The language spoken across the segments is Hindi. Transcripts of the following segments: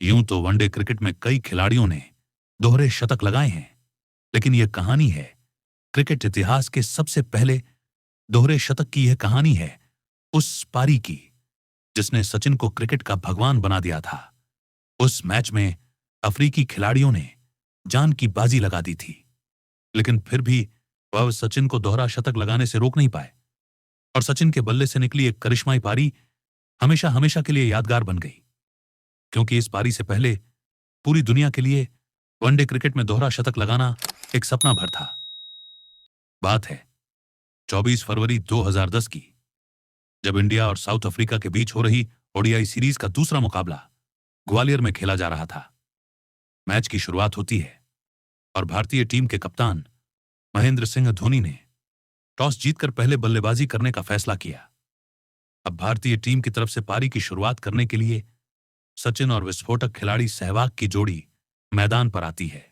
यूं तो वनडे क्रिकेट में कई खिलाड़ियों ने दोहरे शतक लगाए हैं, लेकिन यह कहानी है क्रिकेट इतिहास के सबसे पहले दोहरे शतक की। यह कहानी है उस पारी की जिसने सचिन को क्रिकेट का भगवान बना दिया था। उस मैच में अफ्रीकी खिलाड़ियों ने जान की बाजी लगा दी थी, लेकिन फिर भी वह सचिन को दोहरा शतक लगाने से रोक नहीं पाए और सचिन के बल्ले से निकली एक करिश्माई पारी हमेशा हमेशा के लिए यादगार बन गई, क्योंकि इस पारी से पहले पूरी दुनिया के लिए वनडे क्रिकेट में दोहरा शतक लगाना एक सपना भर था। बात है 24 फरवरी 2010 की, जब इंडिया और साउथ अफ्रीका के बीच हो रही ओडीआई सीरीज का दूसरा मुकाबला ग्वालियर में खेला जा रहा था। मैच की शुरुआत होती है और भारतीय टीम के कप्तान महेंद्र सिंह धोनी ने टॉस जीतकर पहले बल्लेबाजी करने का फैसला किया। अब भारतीय टीम की तरफ से पारी की शुरुआत करने के लिए सचिन और विस्फोटक खिलाड़ी सहवाग की जोड़ी मैदान पर आती है।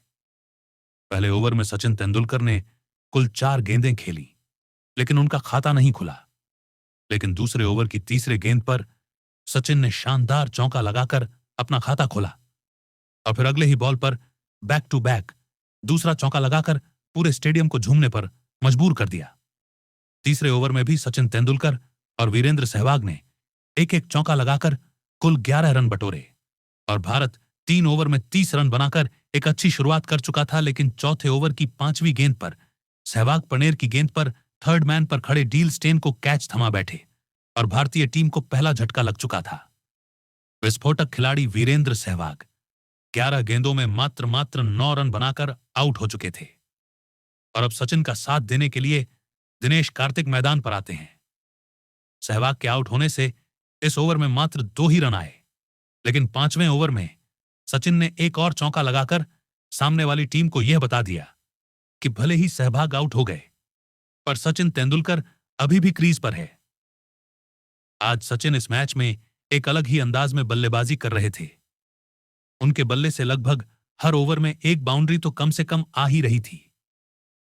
पहले ओवर में सचिन तेंदुलकर ने कुल 4 गेंदें खेली, लेकिन उनका खाता नहीं खुला। लेकिन दूसरे ओवर की तीसरे गेंद पर सचिन ने शानदार चौका लगाकर अपना खाता खोला और फिर अगले ही बॉल पर बैक टू बैक दूसरा चौका लगाकर पूरे स्टेडियम को झूमने पर मजबूर कर दिया। तीसरे ओवर में भी सचिन तेंदुलकर और वीरेंद्र सहवाग ने एक एक चौका लगाकर कुल 11 रन बटोरे और भारत 3 ओवर में 30 रन बनाकर एक अच्छी शुरुआत कर चुका था। लेकिन चौथे ओवर की 5वीं गेंद पर सहवाग पनेर की गेंद पर थर्ड मैन पर खड़े डील स्टेन को कैच थमा बैठे और भारतीय टीम को पहला झटका लग चुका था। विस्फोटक खिलाड़ी वीरेंद्र सहवाग 11 गेंदों में मात्र 9 रन बनाकर आउट हो चुके थे और अब सचिन का साथ देने के लिए दिनेश कार्तिक मैदान पर आते हैं। सहवाग के आउट होने से इस ओवर में मात्र 2 ही रन आए, लेकिन 5वें ओवर में सचिन ने एक और चौका लगाकर सामने वाली टीम को यह बता दिया कि भले ही सहवाग आउट हो गए, पर सचिन तेंदुलकर अभी भी क्रीज पर है। आज सचिन इस मैच में एक अलग ही अंदाज में बल्लेबाजी कर रहे थे। उनके बल्ले से लगभग हर ओवर में एक बाउंड्री तो कम से कम आ ही रही थी।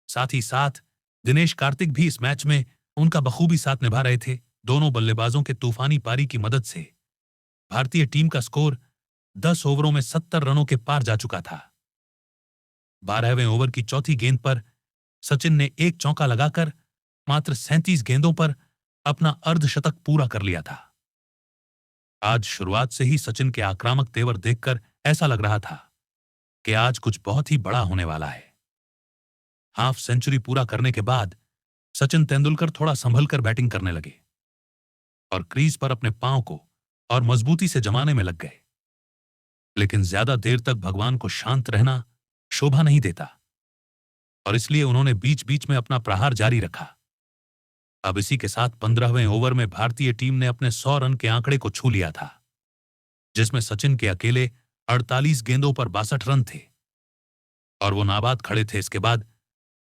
साथ ही साथ दिनेश कार्तिक भी इस मैच में उनका बखूबी साथ निभा रहे थे। दोनों बल्लेबाजों के तूफानी पारी की मदद से भारतीय टीम का स्कोर 10 ओवरों में 70 रनों के पार जा चुका था। 12वें ओवर की चौथी गेंद पर सचिन ने एक चौका लगाकर मात्र 37 गेंदों पर अपना अर्धशतक पूरा कर लिया था। आज शुरुआत से ही सचिन के आक्रामक तेवर देखकर ऐसा लग रहा था कि आज कुछ बहुत ही बड़ा होने वाला है। हाफ सेंचुरी पूरा करने के बाद सचिन तेंदुलकर थोड़ा संभल कर बैटिंग करने लगे और क्रीज पर अपने पांव को और मजबूती से जमाने में लग गए। लेकिन ज्यादा देर तक भगवान को शांत रहना शोभा नहीं देता और इसलिए उन्होंने बीच बीच में अपना प्रहार जारी रखा। अब इसी के साथ 15वें ओवर में भारतीय टीम ने अपने 100 रन के आंकड़े को छू लिया था, जिसमें सचिन के अकेले 48 गेंदों पर 62 रन थे और वो नाबाद खड़े थे। इसके बाद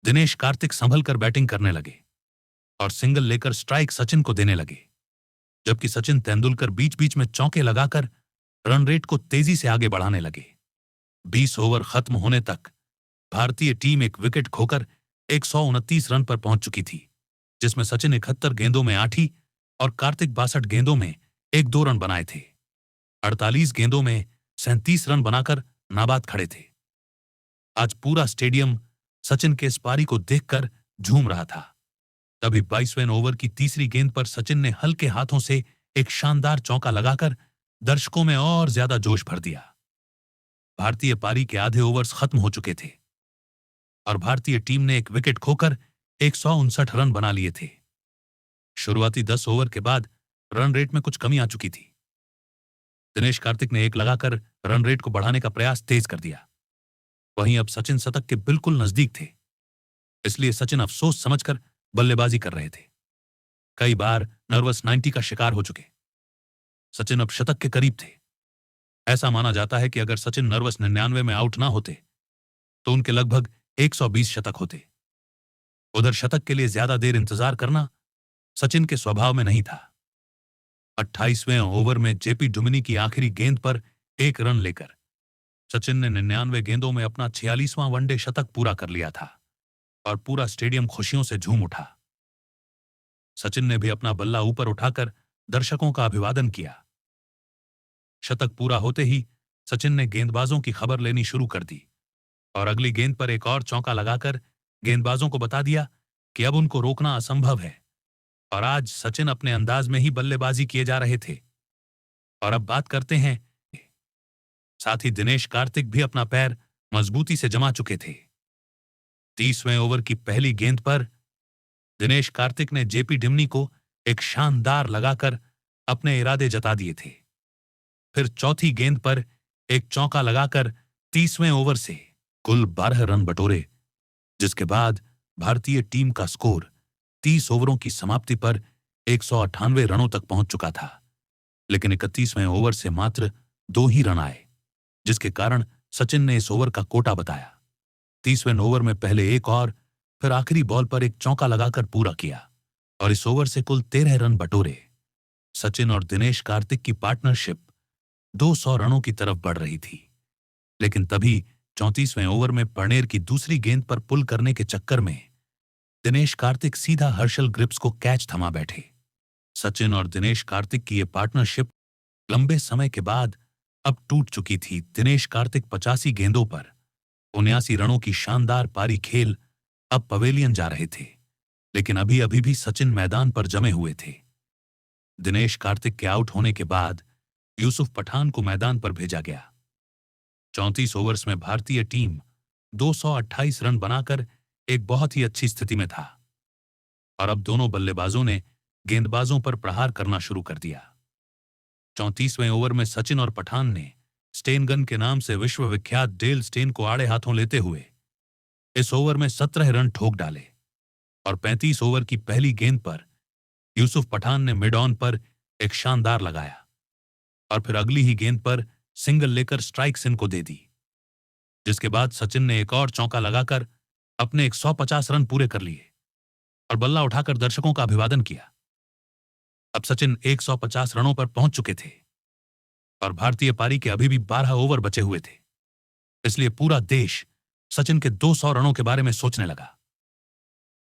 दिनेश कार्तिक संभल कर बैटिंग करने लगे और सिंगल लेकर स्ट्राइक सचिन को देने लगे, जबकि सचिन तेंदुलकर बीच बीच में चौके लगाकर रन रेट को तेजी से आगे बढ़ाने लगे। 20 ओवर खत्म होने तक भारतीय टीम एक विकेट खोकर 129 रन पर पहुंच चुकी थी, जिसमें सचिन 71 गेंदों में 8 और कार्तिक 62 गेंदों में 1-2 रन बनाए थे। 48 गेंदों में 37 रन बनाकर नाबाद खड़े थे। आज पूरा स्टेडियम सचिन के इस पारी को देखकर झूम रहा था। तभी 22वें ओवर की तीसरी गेंद पर सचिन ने हल्के हाथों से एक शानदार चौका लगाकर दर्शकों में और ज्यादा जोश भर दिया। भारतीय पारी के आधे ओवर्स खत्म हो चुके थे और भारतीय टीम ने एक विकेट खोकर 159 रन बना लिए थे। शुरुआती 10 ओवर के बाद रन रेट में कुछ कमी आ चुकी थी। दिनेश कार्तिक ने एक लगाकर रन रेट को बढ़ाने का प्रयास तेज कर दिया। वहीं अब सचिन शतक के बिल्कुल नजदीक थे, इसलिए सचिन अफसोस समझकर बल्लेबाजी कर रहे थे। कई बार नर्वस 90 का शिकार हो चुके। सचिन अब शतक के करीब थे। ऐसा माना जाता है कि अगर सचिन नर्वस 99 में आउट ना होते तो उनके लगभग 120 शतक होते। उधर शतक के लिए ज्यादा देर इंतजार करना सचिन के स्वभाव में नहीं था। 28वें ओवर में जेपी डुमिनी की आखिरी गेंद पर 1 रन लेकर सचिन ने 99 गेंदों में अपना 46वां वनडे शतक पूरा कर लिया था और पूरा स्टेडियम खुशियों से झूम उठा। सचिन ने भी अपना बल्ला ऊपर उठाकर दर्शकों का अभिवादन किया। शतक पूरा होते ही सचिन ने गेंदबाजों की खबर लेनी शुरू कर दी और अगली गेंद पर एक और चौका लगाकर गेंदबाजों को बता दिया कि अब उनको रोकना असंभव है। और आज सचिन अपने अंदाज में ही बल्लेबाजी किए जा रहे थे। और अब बात करते हैं, साथ ही दिनेश कार्तिक भी अपना पैर मजबूती से जमा चुके थे। 30वें ओवर की पहली गेंद पर दिनेश कार्तिक ने जेपी डिमनी को एक शानदार लगाकर अपने इरादे जता दिए थे। फिर चौथी गेंद पर एक चौका लगाकर 30वें ओवर से कुल 12 रन बटोरे, जिसके बाद भारतीय टीम का स्कोर 30 ओवरों की समाप्ति पर 198 रनों तक पहुंच चुका था। लेकिन 31वें ओवर से मात्र 2 ही रन आए, जिसके कारण सचिन ने इस ओवर का कोटा बताया। 30वें ओवर में पहले एक और फिर आखिरी बॉल पर एक चौका लगाकर पूरा किया और इस ओवर से कुल 13 रन बटोरे। सचिन और दिनेश कार्तिक की पार्टनरशिप 200 रनों की तरफ बढ़ रही थी। लेकिन तभी 34वें ओवर में पर्नेर की दूसरी गेंद पर पुल करने के चक्कर में दिनेश कार्तिक सीधा हर्षल ग्रिप्स को कैच थमा बैठे। सचिन और दिनेश कार्तिक की यह पार्टनरशिप लंबे समय के बाद अब टूट चुकी थी। दिनेश कार्तिक 85 गेंदों पर 79 रनों की शानदार पारी खेल अब पवेलियन जा रहे थे, लेकिन अभी अभी भी सचिन मैदान पर जमे हुए थे। दिनेश कार्तिक के आउट होने के बाद यूसुफ पठान को मैदान पर भेजा गया। 34 ओवर्स में भारतीय टीम 228 रन बनाकर एक बहुत ही अच्छी स्थिति में था और अब दोनों बल्लेबाजों ने गेंदबाजों पर प्रहार करना शुरू कर दिया। 34वें ओवर में सचिन और पठान ने स्टेन गन के नाम से विश्वविख्यात डेल स्टेन को आड़े हाथों लेते हुए इस ओवर में 17 रन ठोक डाले और 35 ओवर की पहली गेंद पर यूसुफ पठान ने मिड ऑन पर एक शानदार लगाया और फिर अगली ही गेंद पर सिंगल लेकर स्ट्राइक सिन को दे दी, जिसके बाद सचिन ने एक और चौका लगाकर अपने 150 रन पूरे कर लिए और बल्ला उठाकर दर्शकों का अभिवादन किया। अब सचिन 150 रनों पर पहुंच चुके थे और भारतीय पारी के अभी भी 12 ओवर बचे हुए थे, इसलिए पूरा देश सचिन के 200 रनों के बारे में सोचने लगा।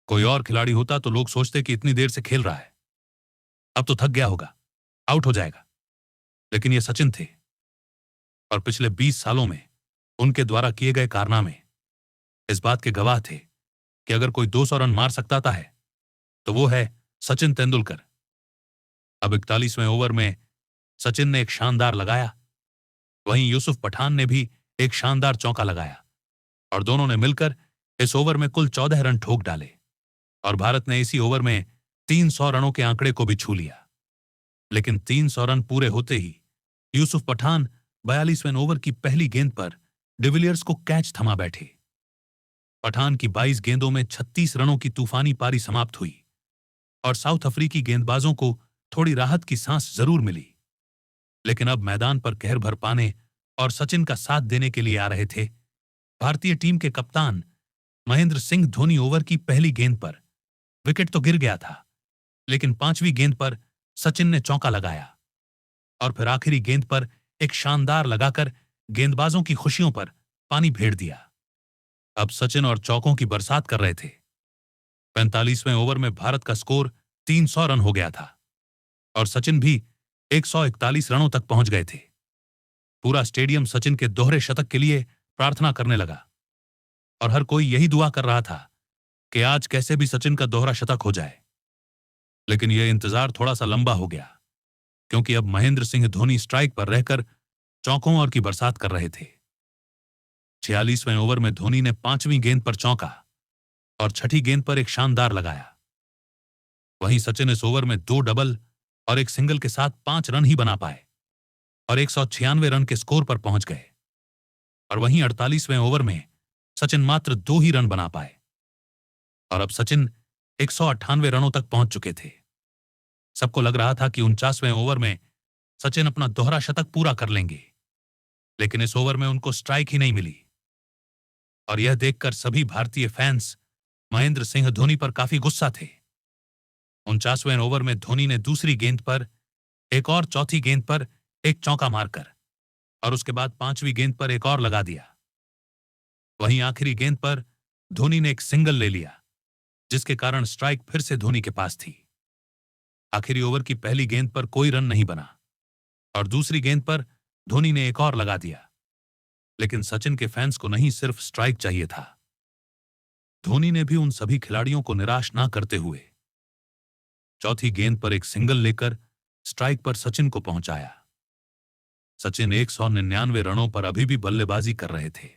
कोई और खिलाड़ी होता तो लोग सोचते कि इतनी देर से खेल रहा है, अब तो थक गया होगा, आउट हो जाएगा। लेकिन ये सचिन थे और पिछले 20 सालों में उनके द्वारा किए गए कारनामे इस बात के गवाह थे कि अगर कोई 200 रन मार सकता है तो वो है सचिन तेंदुलकर। अब 41वें ओवर में सचिन ने एक शानदार लगाया, वहीं यूसुफ पठान ने भी एक शानदार चौका लगाया और दोनों ने मिलकर इस ओवर में कुल 14 रन ठोक डाले और भारत ने इसी ओवर में 300 रनों के आंकड़े को भी छू लिया। लेकिन 300 रन पूरे होते ही यूसुफ पठान 42वें ओवर की पहली गेंद पर डिविलियर्स को कैच थमा बैठे। पठान की 22 गेंदों में 36 रनों की तूफानी पारी समाप्त हुई और साउथ अफ्रीकी गेंदबाजों को थोड़ी राहत की सांस जरूर मिली। लेकिन अब मैदान पर कहर भर पाने और सचिन का साथ देने के लिए आ रहे थे भारतीय टीम के कप्तान महेंद्र सिंह धोनी। ओवर की पहली गेंद पर विकेट तो गिर गया था, लेकिन 5वीं गेंद पर सचिन ने चौका लगाया और फिर आखिरी गेंद पर एक शानदार लगाकर गेंदबाजों की खुशियों पर पानी फेर दिया। अब सचिन और चौकों की बरसात कर रहे थे। 45वें ओवर में भारत का स्कोर 300 रन हो गया था और सचिन भी 141 रनों तक पहुंच गए थे। पूरा स्टेडियम सचिन के दोहरे शतक के लिए प्रार्थना करने लगा और हर कोई यही दुआ कर रहा था कि आज कैसे भी सचिन का दोहरा शतक हो जाए। लेकिन यह इंतजार थोड़ा सा लंबा हो गया, क्योंकि अब महेंद्र सिंह धोनी स्ट्राइक पर रहकर चौकों और की बरसात कर रहे थे। 46वें ओवर में धोनी ने 5वीं गेंद पर चौका और 6ठी गेंद पर एक शानदार लगाया। वहीं सचिन इस ओवर में 2 डबल और एक सिंगल के साथ 5 रन ही बना पाए और 196 रन के स्कोर पर पहुंच गए। और वहीं 48वें ओवर में सचिन मात्र 2 ही रन बना पाए और अब सचिन 198 रनों तक पहुंच चुके थे। सबको लग रहा था कि 49वें ओवर में सचिन अपना दोहरा शतक पूरा कर लेंगे, लेकिन इस ओवर में उनको स्ट्राइक ही नहीं मिली और यह देखकर सभी भारतीय फैंस महेंद्र सिंह धोनी पर काफी गुस्सा थे। 49वें ओवर में धोनी ने दूसरी गेंद पर एक और चौथी गेंद पर एक चौका मारकर और उसके बाद 5वीं गेंद पर एक और लगा दिया। वहीं आखिरी गेंद पर धोनी ने एक सिंगल ले लिया, जिसके कारण स्ट्राइक फिर से धोनी के पास थी। आखिरी ओवर की पहली गेंद पर कोई रन नहीं बना और दूसरी गेंद पर धोनी ने एक और लगा दिया, लेकिन सचिन के फैंस को नहीं सिर्फ स्ट्राइक चाहिए था। धोनी ने भी उन सभी खिलाड़ियों को निराश ना करते हुए चौथी गेंद पर एक सिंगल लेकर स्ट्राइक पर सचिन को पहुंचाया। सचिन 199 रनों पर अभी भी बल्लेबाजी कर रहे थे।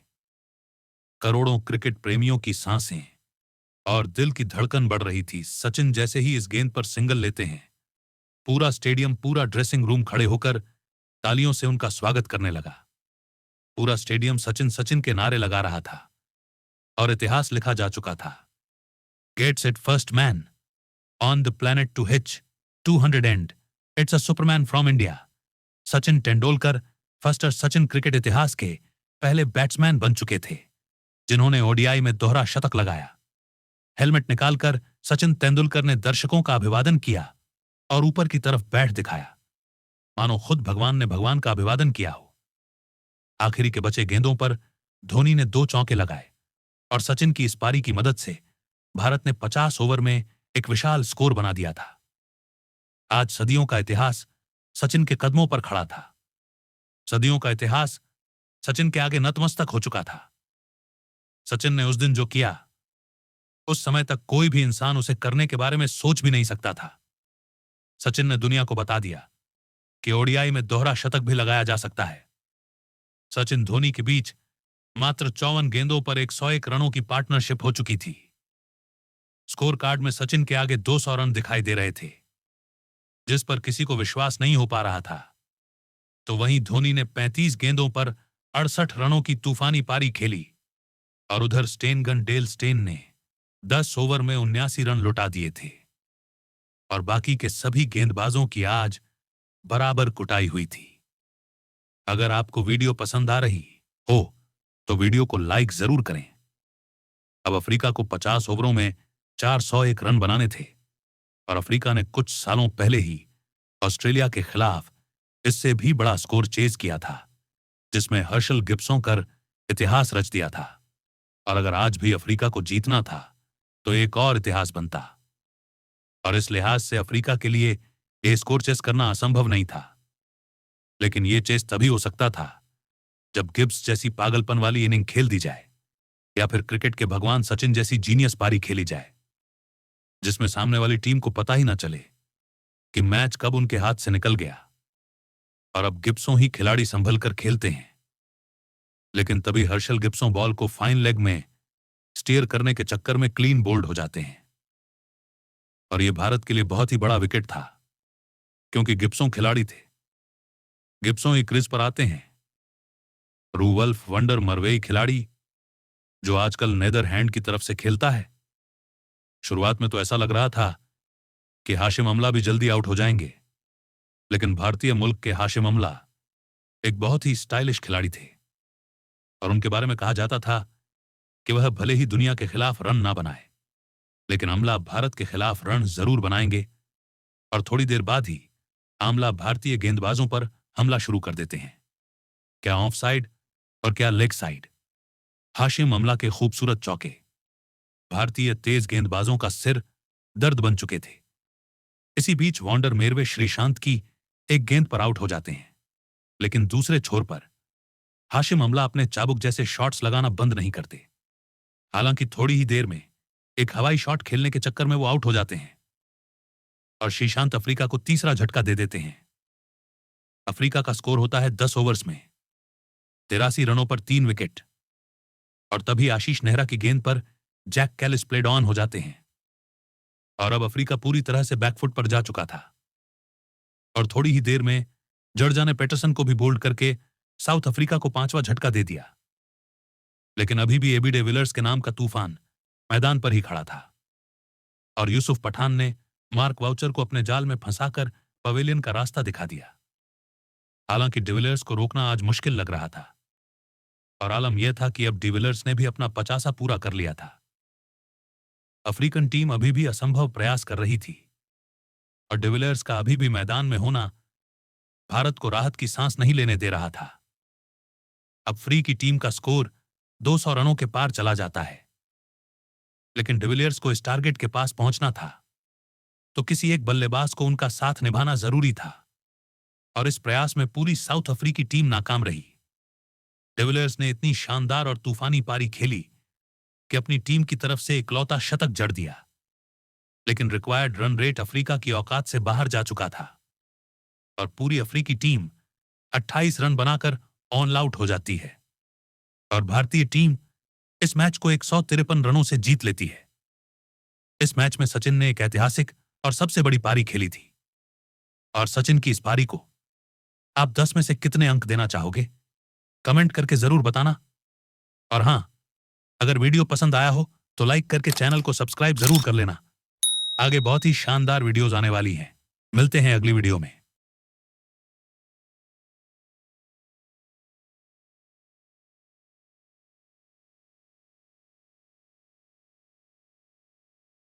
करोड़ों क्रिकेट प्रेमियों की सांसें और दिल की धड़कन बढ़ रही थी। सचिन जैसे ही इस गेंद पर सिंगल लेते हैं, पूरा स्टेडियम, पूरा ड्रेसिंग रूम खड़े होकर तालियों से उनका स्वागत करने लगा। पूरा स्टेडियम सचिन सचिन के नारे लगा रहा था और इतिहास लिखा जा चुका था। Gets it first man on the planet to hitch 200 and it's a superman from India. Sachin Tendulkar, फर्स्टर सचिन क्रिकेट इतिहास के पहले बैट्समैन बन चुके थे जिन्होंने ओडीआई में दोहरा शतक लगाया। हेलमेट निकालकर सचिन तेंदुलकर ने दर्शकों का अभिवादन किया और ऊपर की तरफ बैठ दिखाया, मानो खुद भगवान ने भगवान का अभिवादन किया हो। आखिरी के बचे गेंदों पर धोनी ने 2 चौके लगाए और सचिन की इस पारी की मदद से भारत ने 50 ओवर में एक विशाल स्कोर बना दिया था। आज सदियों का इतिहास सचिन के कदमों पर खड़ा था। सदियों का इतिहास सचिन के आगे नतमस्तक हो चुका था। सचिन ने उस दिन जो किया, उस समय तक कोई भी इंसान उसे करने के बारे में सोच भी नहीं सकता था। सचिन ने दुनिया को बता दिया कि ओडीआई में दोहरा शतक भी लगाया जा सकता है। सचिन धोनी के बीच मात्र 54 गेंदों पर 101 रनों की पार्टनरशिप हो चुकी थी। स्कोर कार्ड में सचिन के आगे 200 रन दिखाई दे रहे थे, जिस पर किसी को विश्वास नहीं हो पा रहा था। तो वहीं धोनी ने 35 गेंदों पर 68 रनों की तूफानी पारी खेली और उधर स्टेनगन डेल स्टेन ने 10 ओवर में 79 रन लुटा दिए थे और बाकी के सभी गेंदबाजों की आज बराबर कुटाई हुई थी। अगर आपको वीडियो पसंद आ रही हो तो वीडियो को लाइक जरूर करें। अब अफ्रीका को 50 ओवरों में 401 रन बनाने थे और अफ्रीका ने कुछ सालों पहले ही ऑस्ट्रेलिया के खिलाफ इससे भी बड़ा स्कोर चेज किया था, जिसमें हर्शल गिब्सन कर इतिहास रच दिया था। और अगर आज भी अफ्रीका को जीतना था तो एक और इतिहास बनता और इस लिहाज से अफ्रीका के लिए यह स्कोर चेस करना असंभव नहीं था। लेकिन यह चेस तभी हो सकता था जब गिब्स जैसी पागलपन वाली इनिंग खेल दी जाए या फिर क्रिकेट के भगवान सचिन जैसी जीनियस पारी खेली जाए, जिसमें सामने वाली टीम को पता ही ना चले कि मैच कब उनके हाथ से निकल गया। और अब गिब्सन ही खिलाड़ी संभल कर खेलते हैं, लेकिन तभी हर्शल गिब्सन बॉल को फाइन लेग में स्टीयर करने के चक्कर में क्लीन बोल्ड हो जाते हैं। और यह भारत के लिए बहुत ही बड़ा विकेट था, क्योंकि गिब्सन खिलाड़ी थे। गिब्सन ही क्रीज पर आते हैं। रूवल्फ वंडर मरवेई खिलाड़ी जो आजकल नेदरलैंड की तरफ से खेलता है। शुरुआत में तो ऐसा लग रहा था कि हाशिम अमला भी जल्दी आउट हो जाएंगे, लेकिन भारतीय मुल्क के हाशिम अमला एक बहुत ही स्टाइलिश खिलाड़ी थे और उनके बारे में कहा जाता था कि वह भले ही दुनिया के खिलाफ रन ना बनाए, लेकिन अमला भारत के खिलाफ रन जरूर बनाएंगे। और थोड़ी देर बाद ही आमला भारतीय गेंदबाजों पर हमला शुरू कर देते हैं, क्या ऑफ साइड और क्या लेग साइड। हाशिम अमला के खूबसूरत चौके भारतीय तेज गेंदबाजों का सिर दर्द बन चुके थे। इसी बीच वॉन्डर मेरवे श्रीशांत की एक गेंद पर आउट हो जाते हैं, लेकिन दूसरे छोर पर हाशिम अमला अपने चाबुक जैसे शॉट्स लगाना बंद नहीं करते। हालांकि थोड़ी ही देर में एक हवाई शॉट खेलने के चक्कर में वो आउट हो जाते हैं और श्रीशांत अफ्रीका को तीसरा झटका दे देते हैं। अफ्रीका का स्कोर होता है 10 ओवर्स में 83 रनों पर 3 विकेट। और तभी आशीष नेहरा की गेंद पर जैक कैलिस प्लेड ऑन हो जाते हैं और अब अफ्रीका पूरी तरह से बैकफुट पर जा चुका था। और थोड़ी ही देर में जडेजा ने पैटरसन को भी बोल्ड करके साउथ अफ्रीका को 5वां झटका दे दिया। लेकिन अभी भी एबी डिविलियर्स के नाम का तूफान मैदान पर ही खड़ा था और यूसुफ पठान ने मार्क वाउचर को अपने जाल में फंसाकर पवेलियन का रास्ता दिखा दिया। हालांकि डिविलियर्स को रोकना आज मुश्किल लग रहा था और आलम यह था कि अब डिविलियर्स ने भी अपना 50 पूरा कर लिया था। अफ्रीकन टीम अभी भी असंभव प्रयास कर रही थी और डिविलियर्स का अभी भी मैदान में होना भारत को राहत की सांस नहीं लेने दे रहा था। अब फ्री की टीम का स्कोर 200 रनों के पार चला जाता है, लेकिन डिविलियर्स को इस टारगेट के पास पहुंचना था तो किसी एक बल्लेबाज को उनका साथ निभाना जरूरी था। और इस प्रयास में पूरी साउथ अफ्रीकी टीम नाकाम रही। डिविलियर्स ने इतनी शानदार और तूफानी पारी खेली कि अपनी टीम की तरफ से इकलौता शतक जड़ दिया, लेकिन रिक्वायर्ड रन रेट अफ्रीका की औकात से बाहर जा चुका था और पूरी अफ्रीकी टीम 28 रन बनाकर ऑन आउट हो जाती है और भारतीय टीम इस मैच को 153 रनों से जीत लेती है। इस मैच में सचिन ने एक ऐतिहासिक और सबसे बड़ी पारी खेली थी और सचिन की इस पारी को आप 10 में से कितने अंक देना चाहोगे? कमेंट करके जरूर बताना। और हां, अगर वीडियो पसंद आया हो तो लाइक करके चैनल को सब्सक्राइब जरूर कर लेना। आगे बहुत ही शानदार वीडियोस आने वाली हैं। मिलते हैं अगली वीडियो में।